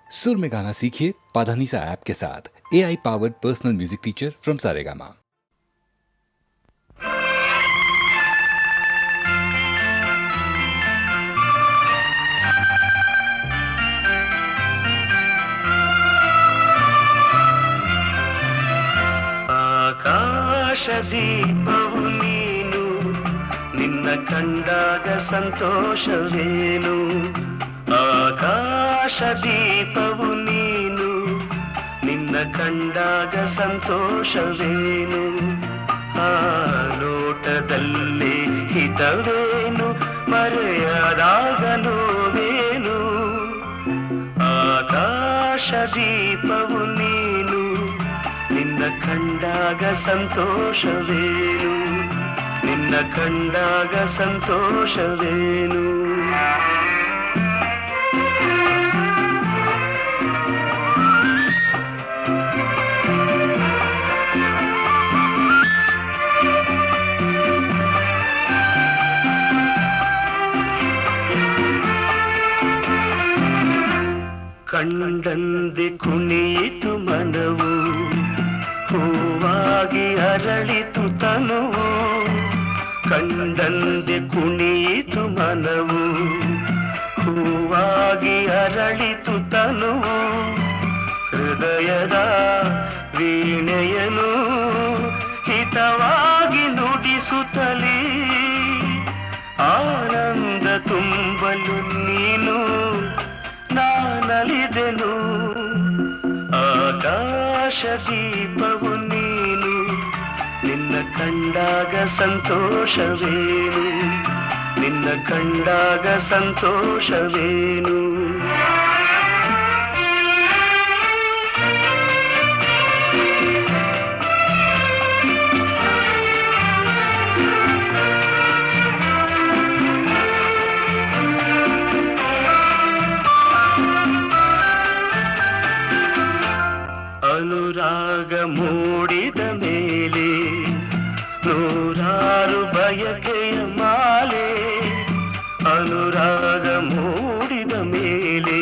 सुर में गाना सीखिए पाधानीसा ऐप के साथ। AI powered personal music teacher from Saregama. ಆಕಾಶ ದೀಪವು ನೀನು, ನಿನ್ನ ಕಂಡಾಗ ಸಂತೋಷವೇನು. ಆಕಾಶ ದೀಪವು ನೀನು, ನಿನ್ನ ಕಂಡಾಗ ಸಂತೋಷವೇನು. ಆ ಲೋಟದಲ್ಲಿ ಹಿತವೇನು, ಮರೆಯದಾಗ ನೋವೇನು. ಆಕಾಶ ದೀಪವು ನೀನು, ನಿನ್ನ ಕಂಡಾಗ ಸಂತೋಷವೇನು, ನಿನ್ನ ಕಂಡಾಗ ಸಂತೋಷವೇನು. ಕಂಡಂದೆ ಕುಣಿಯಿತು ಮನವು, ಹೂವಾಗಿ ಅರಳಿತು ತನುವು. ಕಂಡಂದೆ ಕುಣಿಯಿತು ಮನವು, ಹೂವಾಗಿ ಅರಳಿತು ತನುವು. ಹೃದಯದ ವೀಣೆಯನು ಹಿತವಾಗಿ ನುಡಿಸುತ್ತಲೀ, ಆನಂದ ತುಂಬಲು ನೀನು ನಾನಲಿದೆನು. ಆಕಾಶ ದೀಪವು ನೀನು, ನಿನ್ನ ಕಂಡಾಗ ಸಂತೋಷವೇನು, ನಿನ್ನ ಕಂಡಾಗ ಸಂತೋಷವೇನು. ಅನುರಾಗ ಮೂಡಿದ ಮೇಲೆ ನೂರಾರು ಬಯಕೆಯ ಮಾಲೆ. ಅನುರಾಗ ಮೂಡಿದ ಮೇಲೆ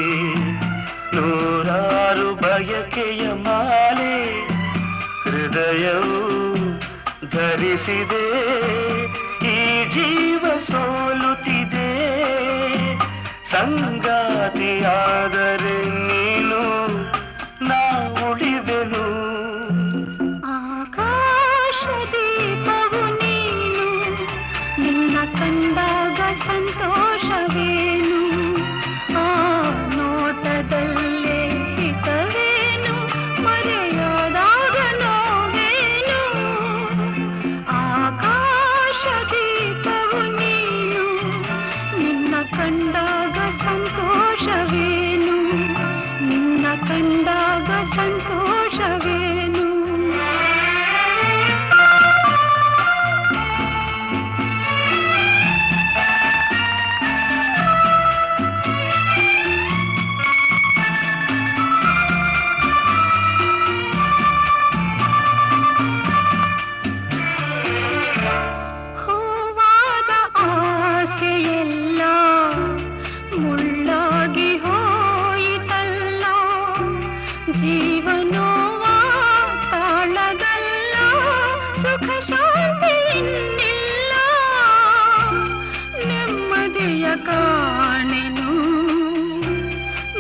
ನೂರಾರು ಬಯಕೆಯ ಮಾಲೆ. ಹೃದಯವು ಧರಿಸಿದೆ, ಈ ಜೀವ ಸೋಲುತ್ತಿದೆ. ಸಂಗಾತಿಯಾದರೆ ನೀನು ನಾ ಉಳಿವೆನು. ಆಕಾಶ ದೀಪವು ನೀನು, ನಿನ್ನ ಕಂಡಾಗ ಸಂತೋಷವೇನು. ಆ ನೋಟದಲ್ಲೇ ಹಿತವೇನು, ಮರೆಯದಾಗ ನೋವೇನು. ಆಕಾಶ ದೀಪವು ನೀನು, ನಿನ್ನ ಕಂಡಾಗ ಸಂತೋಷವೇನು, ನಿನ್ನ ಕಂಡಾಗ ಸಂತೋಷವೇನು. ಹೂವಾದ ಆಸೆಯೆಲ್ಲ ಮುಳ್ಳಾಗಿ ಹೋಯಿತಲ್ಲ, ಜೀವನೋವ ತಾಳಗಲ್ಲ, ಸುಖ ಶಾಂತಿ ಇನ್ನಿಲ್ಲ. ನೆಮ್ಮದಿಯ ಕಾಣೆನು,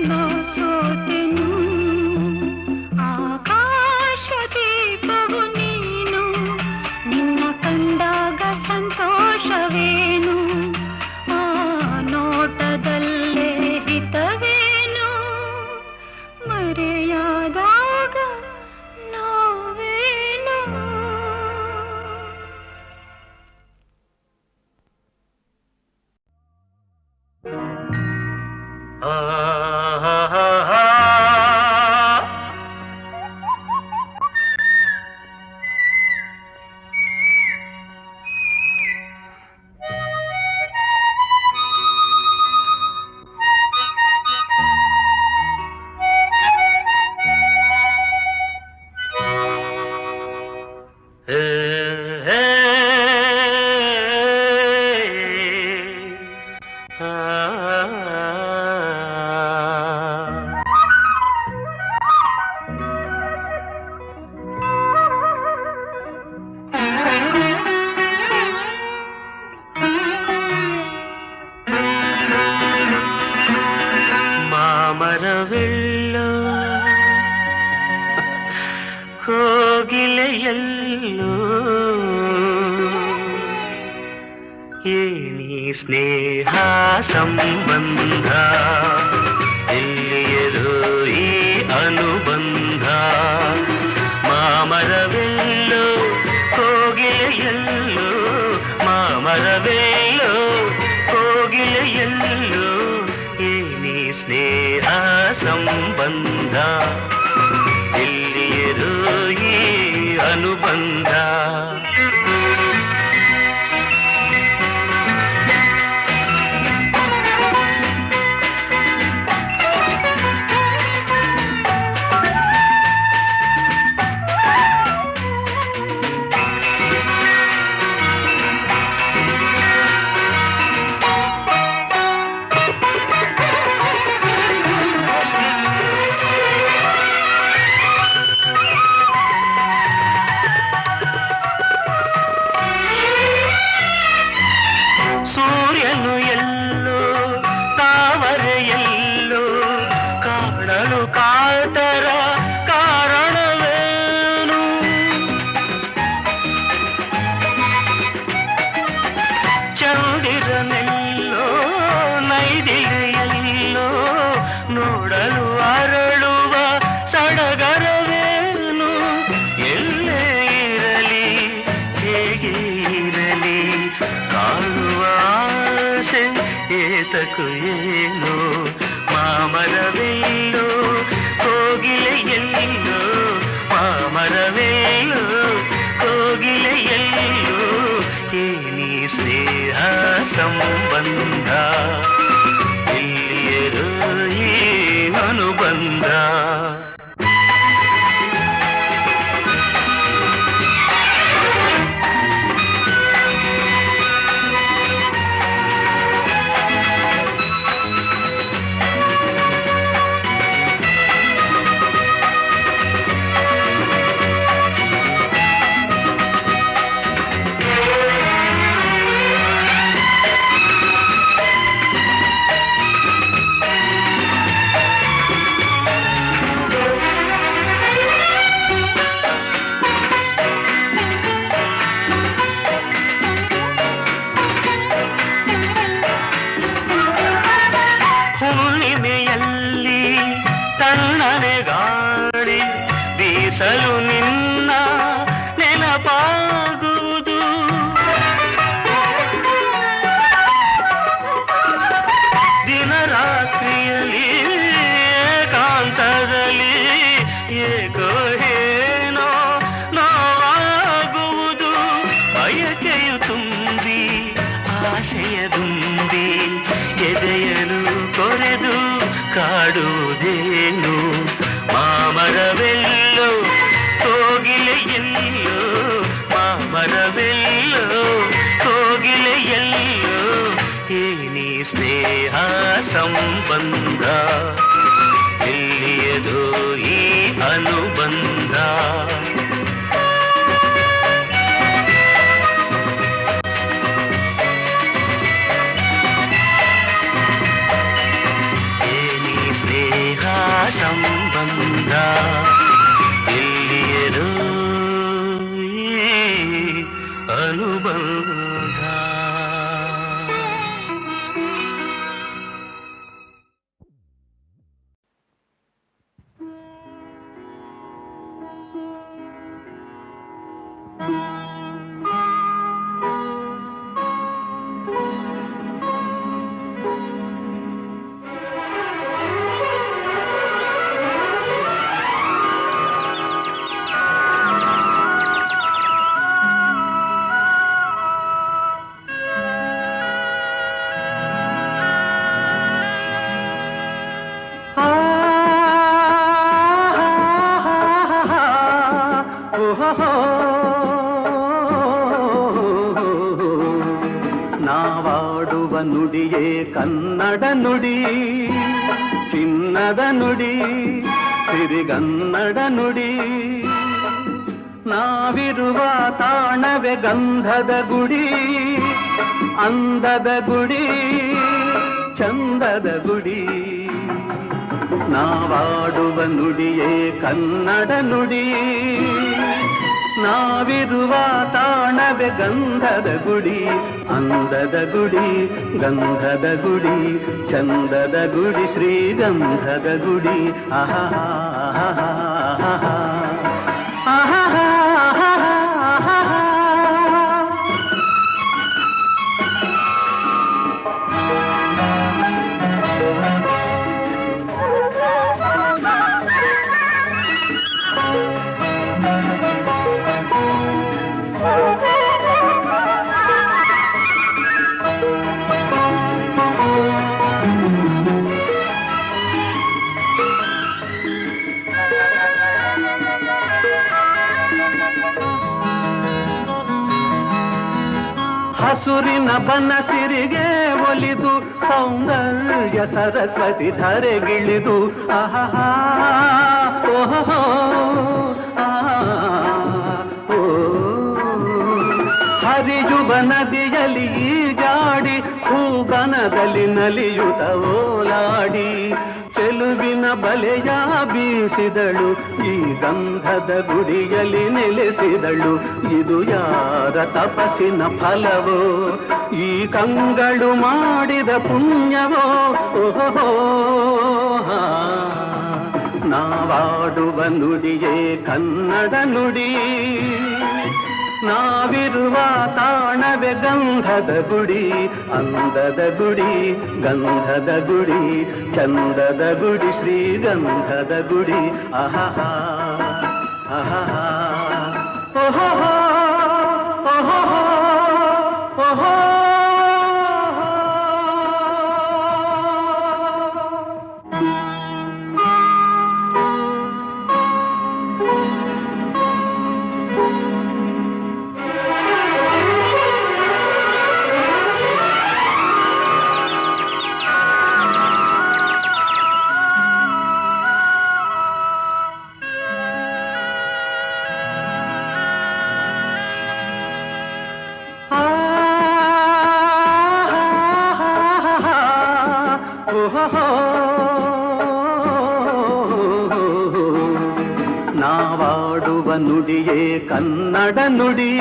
ನಾ ಸೋತೆನು. ಆಕಾಶ ದೀಪವು ನೀನು, ನಿನ್ನ ಕಂಡಾಗ ಸಂತೋಷವೇನು. ಆ ನೋಟದಲ್ಲೇ ಹಿತವೇನು, ಮರೆಯಾದ ಮಾಮರವೆಲ್ಲೋ ಕೋಗಿಲೆಯಲ್ಲೋ ಏನಿ ಸ್ನೇಹ ಸಂಬಂಧ ಎಲ್ಲಿಯರೋ ಈ ಅನುಬಂಧ ಮಾಮರವೆಲ್ಲೋ ಕೋಗಿಲೆಯಲ್ಲೋ ಮಾಮರವೆಲ್ಲೋ ಕೋಗಿಲೆಯಲ್ಲೋ ಏನಿ ಸ್ನೇಹ ಸಂಬಂಧ ಎಲ್ಲಿಯರೋ ಈ ಅನುಬಂಧ ನೋಡಲು ಅರಳುವ ಸಡಗರವೇನು ಎಲ್ಲೇ ಇರಲಿ ಹೇಗೆ ಇರಲಿ ಕಾಣುವ ಆಸೆ ಏತಕು ಏನು ಮಾಮರವೆಲ್ಲೋ ಕೋಗಿಲೆಯಲ್ಲೋ ಮಾಮರವೆಲ್ಲೋ ಕೋಗಿಲೆಯಲ್ಲೋ ಏನಿ ಸ್ನೇಹ ಸಂಬಂಧ ಎಲ್ಲಿಯರೋ ಈ ಅನುಬಂಧ ಗಾಳಿ ಬೀಸಲು ನಿನ್ನ ನೆನಪಾಗುವುದು ದಿನರಾತ್ರಿಯಲ್ಲಿ ಏಕಾಂತದಲ್ಲಿ ಏಕೋ ಏನೋ ನೋವಾಗುವುದು ಬಯಕೆಯು ತುಂಬಿ ಆಸೆಯ ತುಂಬಿ ಎದೆಯಲು ಕೊರೆದು ಕಾಡುವುದೇನು ಮಾಮರವೆಲ್ಲೋ ಕೋಗಿಲೆಯಲ್ಲೋ ಮಾಮರವೆಲ್ಲೋ ಕೋಗಿಲೆಯಲ್ಲೋ ಏನಿ ಸ್ನೇಹ ಸಂಬಂಧ ಎಲ್ಲಿಯದೋ ಈ ಅನುಬಂಧ ಸಂಬಂಧ ಎಲ್ಲಿಯರೋ ಅನುಬಂಧ ನಾವಾಡುವ ನುಡಿಯೇ ಕನ್ನಡ ನುಡಿ ಚಿನ್ನದ ನುಡಿ ಸಿರಿಗನ್ನಡ ನುಡಿ ನಾವಿರುವ ತಾಣವೇ ಗಂಧದ ಗುಡಿ ಅಂದದ ಗುಡಿ ಚಂದದ ಗುಡಿ ನಾವಾಡುವ ನುಡಿಯೇ ಕನ್ನಡ ನುಡಿ, ನಾವಿರುವ ತಾಣವೇ ಗಂಧದ ಗುಡಿ, ಅಂದದ ಗುಡಿ ಗಂಧದ ಗುಡಿ, ಚಂದದ ಗುಡಿ ಶ್ರೀಗಂಧದ ಗುಡಿ. ಆಹಾ ಹಸುರಿನ ಬನಸಿರಿಗೆ ಒಲಿದು ಸೌಂದರ್ಯ ಸರಸ್ವತಿ ಧರೆಗಿಳಿದು ಆಹಾ ಓಹೋ ಹರಿಯುವ ನದಿಯಲ್ಲಿ ಈಜಾಡಿ ಹೂಬನದಲ್ಲಿ ನಲಿಯುತ್ತ ಓಲಾಡಿ ಚೆಲುವಿನ ಬಲೆಯ ಬೀಸಿದಳು, ಈ ಗಂಧದ ಗುಡಿಯಲ್ಲಿ ನೆಲೆಸಿದಳು. ಇದು ಯಾರ ತಪಸ್ಸಿನ ಫಲವೋ, ಈ ಕಂಗಳು ಮಾಡಿದ ಪುಣ್ಯವೋ. ಓಹೋ ನಾವಾಡುವ ನುಡಿಯೇ ಕನ್ನಡ ನುಡಿ, ನಾವಿರುವ ತಾಣವೇ ಗಂಧದ ಗುಡಿ, ಅಂದದ ಗುಡಿ ಗಂಧದ ಗುಡಿ, ಚಂದದ ಗುಡಿ ಶ್ರೀಗಂಧದ ಗುಡಿ. ಆಹಾ ಆಹಾ ಓಹೋ ಓಹೋ ಓಹೋ. ನಾವಾಡುವ ನುಡಿಯೇ ಕನ್ನಡ ನುಡಿ,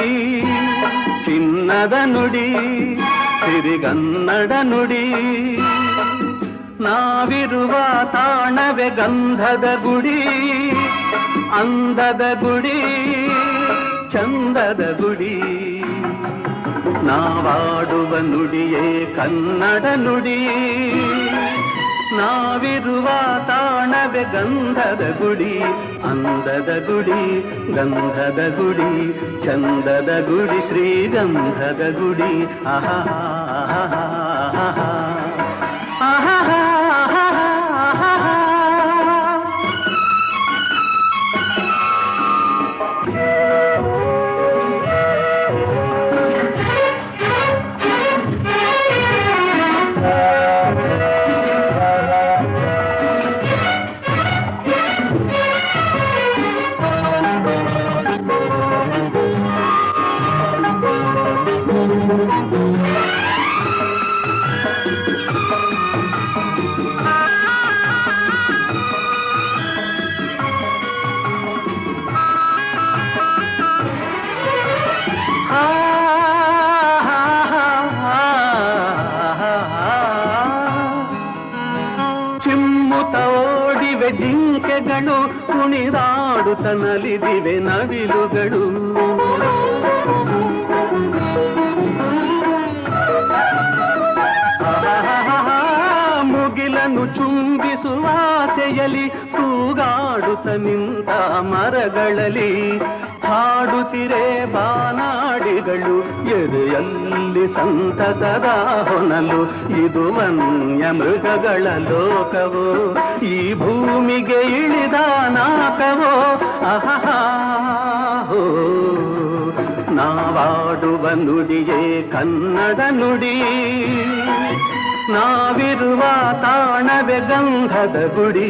ಚಿನ್ನದ ನುಡಿ ಸಿರಿಗನ್ನಡ ನುಡಿ, ನಾವಿರುವ ತಾಣವೇ ಗಂಧದ ಗುಡಿ, ಅಂದದ ಗುಡಿ ಚಂದದ ಗುಡಿ, ನಾವಾಡುವ ನುಡಿಯೇ ಕನ್ನಡ ನುಡಿ, ನಾವಿರುವ ತಾಣವೇ ಗಂಧದ ಗುಡಿ, ಅಂದದ ಗುಡಿ ಗಂಧದ ಗುಡಿ, ಚಂದದ ಗುಡಿ ಶ್ರೀಗಂಧದ ಗುಡಿ. ಆಹಾ ಆಹಾ ಆಹಾ. ಚಿಮ್ಮುತ್ತ ಓಡಿವೆ ಜಿಂಕೆಗಳು, ಕುಣಿದಾಡುತ್ತ ನಲಿದಿವೆ ನವಿಲುಗಳು. ಮುಗಿಲನ್ನು ಚುಂಬಿಸುವ ಆಸೆಯಲ್ಲಿ ತೂಗಾಡುತ್ತ ನಿಂತ ಮರಗಳಲ್ಲಿ ಹಾಡುತ್ತಿರೆ ಬಾನಾಡಿಗಳು, ಎದೆಯಲ್ಲಿ ಸಂತಸದ ಹೊನಲು. ಇದು ವನ್ಯ ಮೃಗಗಳ ಲೋಕವೋ, ಈ ಭೂಮಿಗೆ ಇಳಿದ ನಾಕವೋ. ಆಹಾ ನಾವಾಡುವ ನುಡಿಯೇ ಕನ್ನಡ ನುಡಿ, ನಾವಿರುವ ತಾಣವೇ ಗಂಧದ ಗುಡಿ,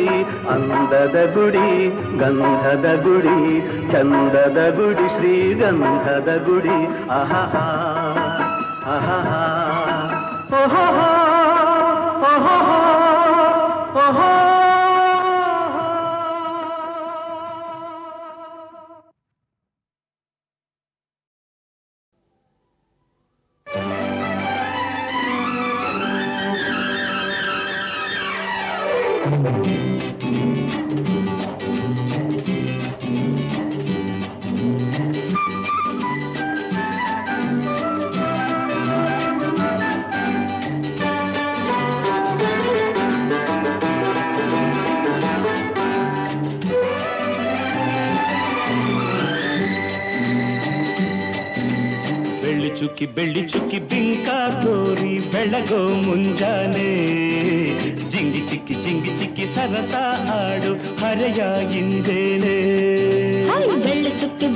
ಅಂದದ ಗುಡಿ ಗಂಧದ ಗುಡಿ, ಚಂದದ ಗುಡಿ ಶ್ರೀಗಂಧದ ಗುಡಿ. ಆಹಾ ಆಹಾ ಓಹೋ ಓಹೋ ಓಹೋ. ಬೆಳ್ಳಿ ಚುಕ್ಕಿ ಬಿಂಕ ತೋರಿ ಬೆಳಗೋ ಮುಂಜಾನೆ ಜಿಂಗಿ ಚಿಕ್ಕಿ ಸರಸ ಆಡು ಹರೆಯ ಹಿಂದೇನೆ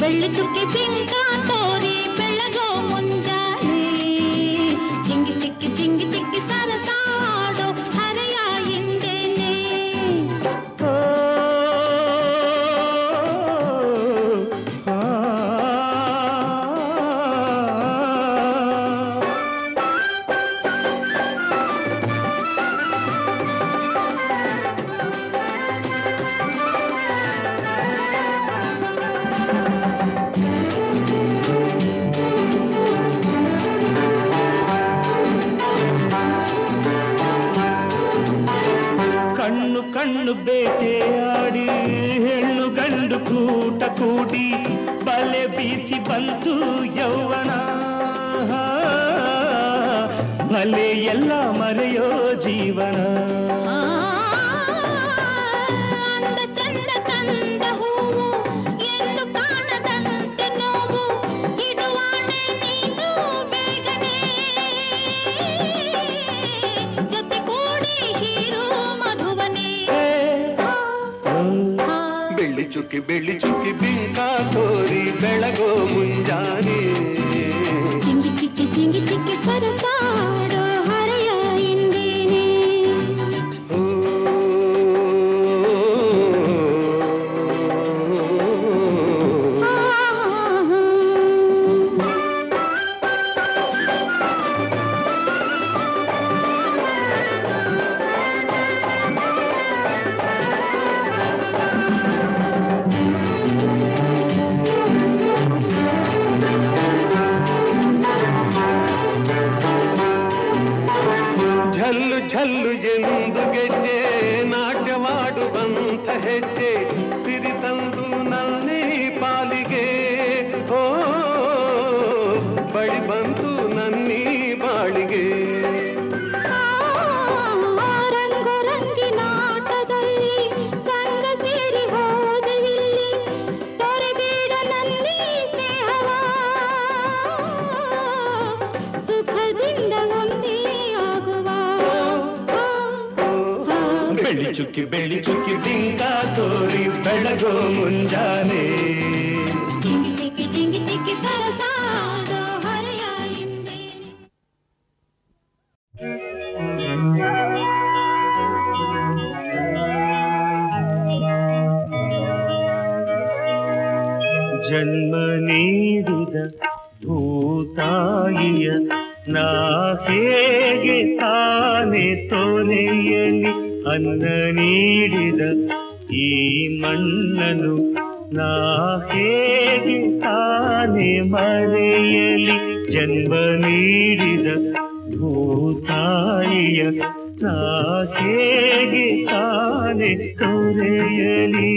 ಬೆಳ್ಳಿ ಚುಕ್ಕಿ ಬಿಂಕ ತೋರಿ ಬೆಳಗೋ ಮುಂಜಾನೆ ಜಿಂಗಿ ಚಿಕ್ಕಿ ಸರಸ ಆಡು ಹರೆಯ ಹಿಂದೇನೆ ಕಣ್ಣು ಬೇಟೆಯಾಡಿ ಹೆಣ್ಣು ಗಂಡು ಕೂಟ ಕೂಡಿ ಬಲೆ ಬೀಸಿ ಬಂತು ಯೌವನ ಬಲೆ ಎಲ್ಲ ಮರೆಯೋ ಜೀವನ ಬೆಳ್ಳಿ ಚುಕ್ಕಿ ಬಿಂಕ ತೋರಿ ಬೆಳಗೋ ಮುಂಜಾನೆ ಜಿಂಗಿ ಚಿಕ್ಕಿ ಸರಸಾಡೋ ಹರೆಯ ಹಿಂದೇನೆ ಝಲ್ಲು ಎಂದು ಗೆಜ್ಜೆ ನಾಟ್ಯವಾಡುವಂತ ಹೆಜ್ಜೆ ಸಿರಿ ತಂದು ನನ್ನೇ ಪಾಲಿಗೆ ಓ ಬಳಿ ಬಂತು ನನ್ನೀ ಬಾಳಿಗೆ ರಂಗಿನಾಟದಲ್ಲಿ ಸಂಗ ಸೇರಿ ಹೋದವಿಲ್ಲಿ ತೊರೆಬೇಡ ನನ್ನಿ ಸ್ನೇಹವ ಸುಖದಿಂದ ಒಂದೇ ಆಗುವ ಬೆಳ್ಳಿ ಚುಕ್ಕಿ ಬಿಂಕ ತೋರಿ ಬೆಳಗೋ ಮುಂಜಾನೆ ಜಿಂಗಿ ಸರಸಾಡೋ ಹರೆಯ ಹಿಂದೇನೆ ಜನ್ಮ ನೀಡಿದ ಭೂತಾಯಿಯ ನಾ ಹೇಗೆ ತಾನೆ ತೋರೆಯಲಿ ಅನ್ನ ನೀಡಿದ ಈ ಮಣ್ಣನು ನಾ ಹೇಗೆ ತಾನೆ ಮರೆಯಲಿ ಜನ್ಮ ನೀಡಿದ ಭೂತಾಯಿಯ ನಾ ಹೇಗೆ ತಾನೆ ತೊರೆಯಲಿ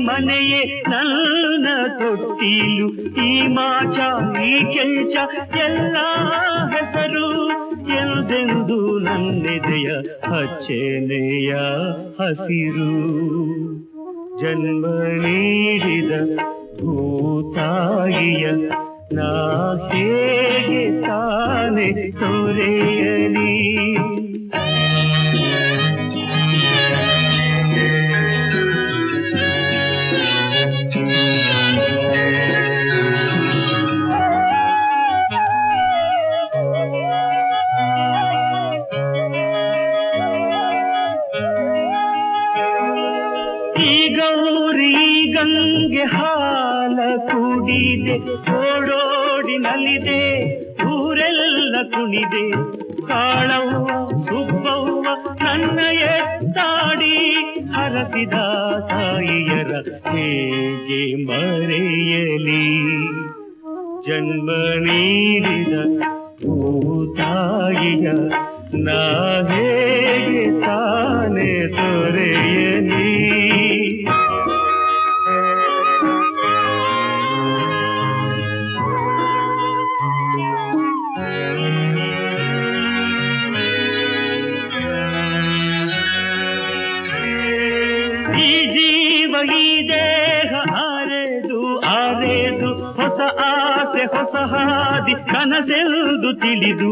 ಮನೆಯೇ ನನ್ನ ತೊಟ್ಟಿಲು ಈ ಮಾಚ ಈ ಕೆಂಚ ಎಲ್ಲ ಹೆಸರು ಎಂದೆಂದು ನನ್ನೆದೆಯ ಹಚ್ಚೆನೆಯ ಹಸಿರು ಜನ್ಮ ನೀಡಿದ ಭೂತಾಯಿಯ ನಾ ಹೇಗೆ ತಾನೆ ತೊರೆಯಲಿ ಗಂಗೆ ಹಾಲ ಕುಡಿದೆ ಓಡೋಡಿ ನಲಿದೆ ಊರೆಲ್ಲ ಕುಣಿದೆ ಕಾಳವ್ವ ಸುಬ್ಬವ್ವ ನನ್ನ ಎತ್ತಾಡಿ ಹರಸಿದ ತಾಯಿಯರ ಹೇಗೆ ಮರೆಯಲಿ ಜನ್ಮ ನೀಡಿದ ಭೂತಾಯಿಯ ನಾ ಹೇಗೆ ತಾನೆ ತೊರೆಯಲಿ ಹೊಸ ಹಾದಿ ಕನಸೆಂದು ತಿಳಿದು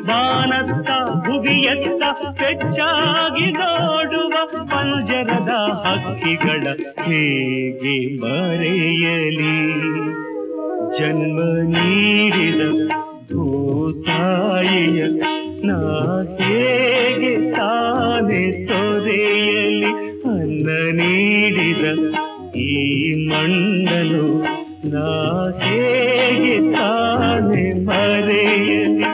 ಬಾನತ್ತ ಭುವಿಯತ್ತ ಪೆಚ್ಚಾಗಿ ನೋಡುವ ಪಂಜರದ ಹಕ್ಕಿಗಳ ಹೇಗೆ ಮರೆಯಲಿ ಜನ್ಮ ನೀಡಿದ ಭೂತಾಯಿಯ ನಾ ಹೇಗೆ ತಾನೆ ತೊರೆಯಲಿ ಅನ್ನ ನೀಡಿದ ಈ ಮಣ್ಣನು ನಾ ಹೇಗೆ ತಾನೆ ಮರೆಯಲಿ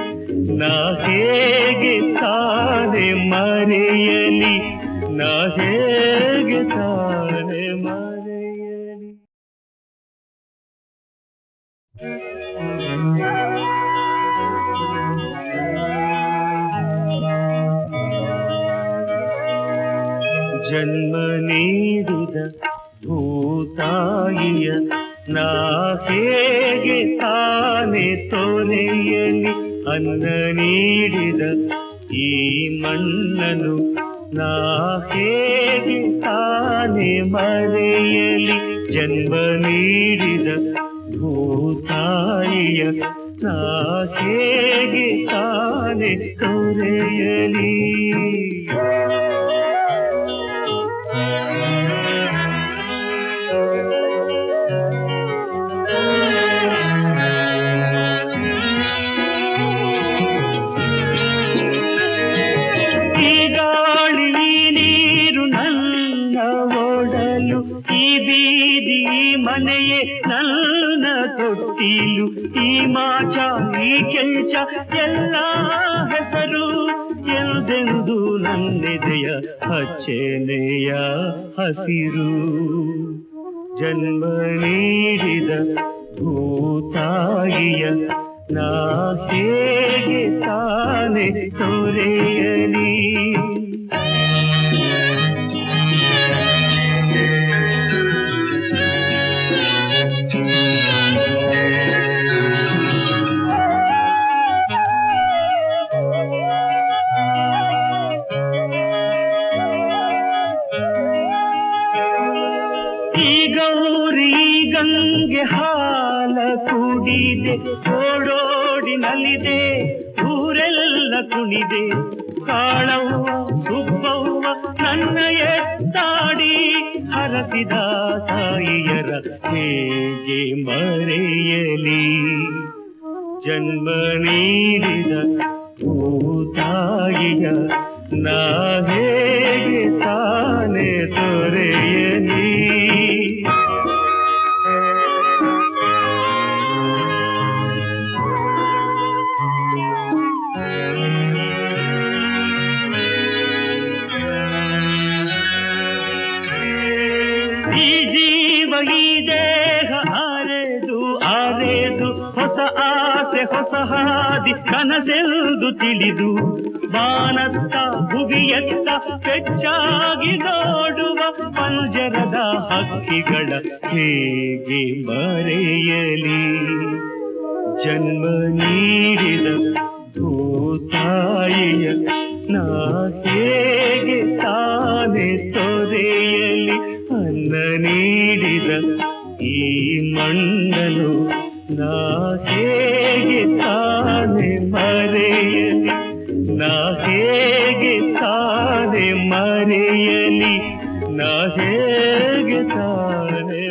ನಾ ಹೇಗೆ ತಾನೆ ಮರೆಯಲಿ ನಾ ಹೇಗೆ ತಾನೆ ಮರೆಯಲಿ ಜನ್ಮ ನೀಡಿದ ಭೂತಾಯಿಯ ನಾ ಹೇಗೆ ತಾನೆ ತೊರೆಯಲಿ ಅನ್ನ ನೀಡಿದ ಈ ಮಣ್ಣನು ನಾ ಹೇಗೆ ತಾನೆ ಮರೆಯಲಿ ಜನ್ಮ ನೀಡಿದ ಭೂತಾಯಿಯ ನಾ ಹೇಗೆ ತಾನೆ ತೊರೆಯಲಿ ಮನೆಯೇ ನನ್ನ ತೊಟ್ಟಿಲು ಈ ಮಾಚ ಈ ಕೆಂಚ ಎಲ್ಲ ಹೆಸರು ಎಂದೆಂದು ನನ್ನೆದೆಯ ಹಚ್ಚೆನೆಯ ಹಸಿರು ಜನ್ಮ ನೀಡಿದ ಭೂತಾಯಿಯ ನಾ ಹೇಗೆ ತಾನೆ ತೊರೆಯಲಿ ಗಂಗೆ ಹಾಲ ಕುಡಿದೆ ಓಡೋಡಿ ನಲಿದೆ ಊರೆಲ್ಲ ಕುಣಿದೆ ಕಾಳವ್ವ ಸುಬ್ಬವ್ವ ನನ್ನ ಎತ್ತಾಡಿ ಹರಸಿದ ತಾಯಿಯರ ಹೇಗೆ ಮರೆಯಲಿ ಜನ್ಮ ನೀಡಿದ ಭೂತಾಯಿಯ ನಾ ಹೇಗೆ ತಾನೆ ತೊರೆಯಲಿ ಈ ದೇಹ ಆರೆದು ಆರೆದು ಹೊಸ ಆಸೆ ಹೊಸ ಹಾದಿ ಕನಸೆಂದು ತಿಳಿದು ಬಾನತ್ತ ಭುವಿಯತ್ತ ಪೆಚ್ಚಾಗಿ ನೋಡುವ ಪಂಜರದ ಹಕ್ಕಿಗಳ ಹೇಗೆ ಮರೆಯಲಿ ಜನ್ಮ ನೀಡಿದ ಭೂತಾಯಿಯ ನಾ ಹೇಗೆ ತಾನೆ ತೊರೆಯಲಿ ಅನ್ನ ನೀಡಿದ ಈ ಮಣ್ಣನು ನಾ ಹೇಗೆ ತಾನೆ ಮರೆಯಲಿ ನಾ ಹೇಗೆ ತಾನೆ ಮರೆಯಲಿ ನಾ ಹೇಗೆ ತಾನೆ